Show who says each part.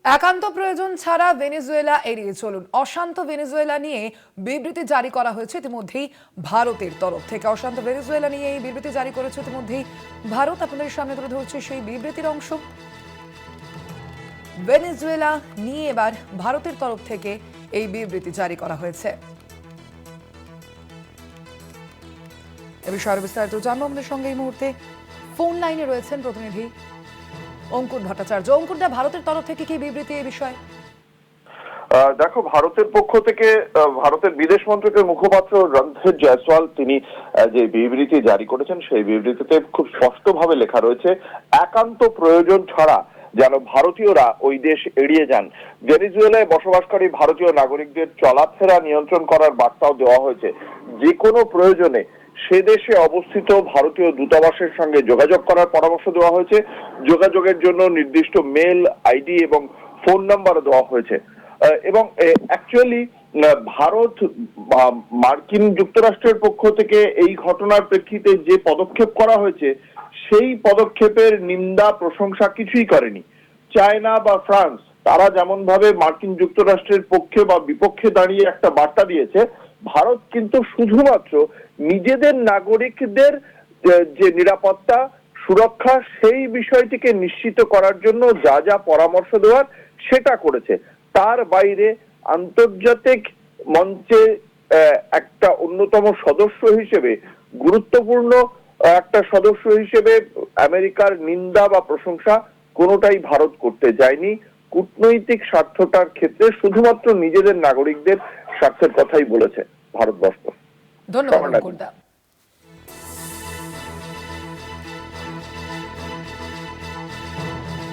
Speaker 1: একান্ত প্রয়োজন ছাড়া ভেনেজুয়েলা এড়িয়ে চলুন। অশান্ত ভেনেজুয়েলা নিয়ে বিবৃতি জারি করা হয়েছে ইতিমধ্যেই ভারতের তরফ থেকে। অশান্ত ভেনেজুয়েলা নিয়ে এই বিবৃতি জারি করেছে ইতিমধ্যেই ভারত। আপনাদের সামনে তুলে ধরছে সেই বিবৃতির অংশ। ভেনেজুয়েলা নিয়ে এবার ভারতের তরফ থেকে এই বিবৃতি জারি করা হয়েছে। এ বিষয়ে আরো বিস্তারিত জানবো। আমাদের সঙ্গে এই মুহূর্তে ফোন লাইনে রয়েছেন প্রতিনিধি অঙ্কুর ভট্টাচার্য। অঙ্কুরদা, ভারতের তরফ থেকে কি বিবৃতি এই বিষয়ে?
Speaker 2: দেখো, ভারতের পক্ষ থেকে ভারতের বিদেশ মন্ত্রকের মুখপাত্র রণধীর জয়সওয়াল তিনি যে বিবৃতি জারি করেছেন সেই বিবৃতিতে খুব স্পষ্টভাবে লেখা রয়েছে, একান্ত প্রয়োজন ছাড়া যেন ভারতীয়রা ওই দেশ এড়িয়ে যান। ভেনেজুয়েলায় বসবাসকারী ভারতীয় নাগরিকদের চলাফেরা নিয়ন্ত্রণ করার বার্তাও দেওয়া হয়েছে। যে কোনো প্রয়োজনে সে দেশে অবস্থিত ভারতীয় দূতাবাসের সঙ্গে যোগাযোগ করার পরামর্শ দেওয়া হয়েছে। যোগাযোগের জন্য নির্দিষ্ট মেল আইডি এবং ফোন নাম্বার দেওয়া হয়েছে। এবং অ্যাকচুয়ালি ভারত মার্কিন যুক্তরাষ্ট্রের পক্ষ থেকে এই ঘটনার প্রেক্ষিতে যে পদক্ষেপ করা হয়েছে সেই পদক্ষেপের নিন্দা প্রশংসা কিছুই করেনি। চায়না বা ফ্রান্স তারা যেমন ভাবে মার্কিন যুক্তরাষ্ট্রের পক্ষে বা বিপক্ষে দাঁড়িয়ে একটা বার্তা দিয়েছে, ভারত কিন্তু শুধুমাত্র নিজেদের নাগরিকদের যে নিরাপত্তা সুরক্ষা সেই বিষয়টিকে নিশ্চিত করার জন্য যা যা পরামর্শ দেওয়ার সেটা করেছে। তার বাইরে আন্তর্জাতিক মঞ্চে একটা অন্যতম সদস্য হিসেবে, গুরুত্বপূর্ণ একটা সদস্য হিসেবে আমেরিকার নিন্দা বা প্রশংসা কোনোটাই ভারত করতে যায়নি। কূটনৈতিক স্বার্থটার ক্ষেত্রে শুধুমাত্র নিজেদের নাগরিকদের স্বার্থের কথাই বলেছে ভারতবর্ষ।
Speaker 1: ধন্যবাদ অঙ্কুরদা।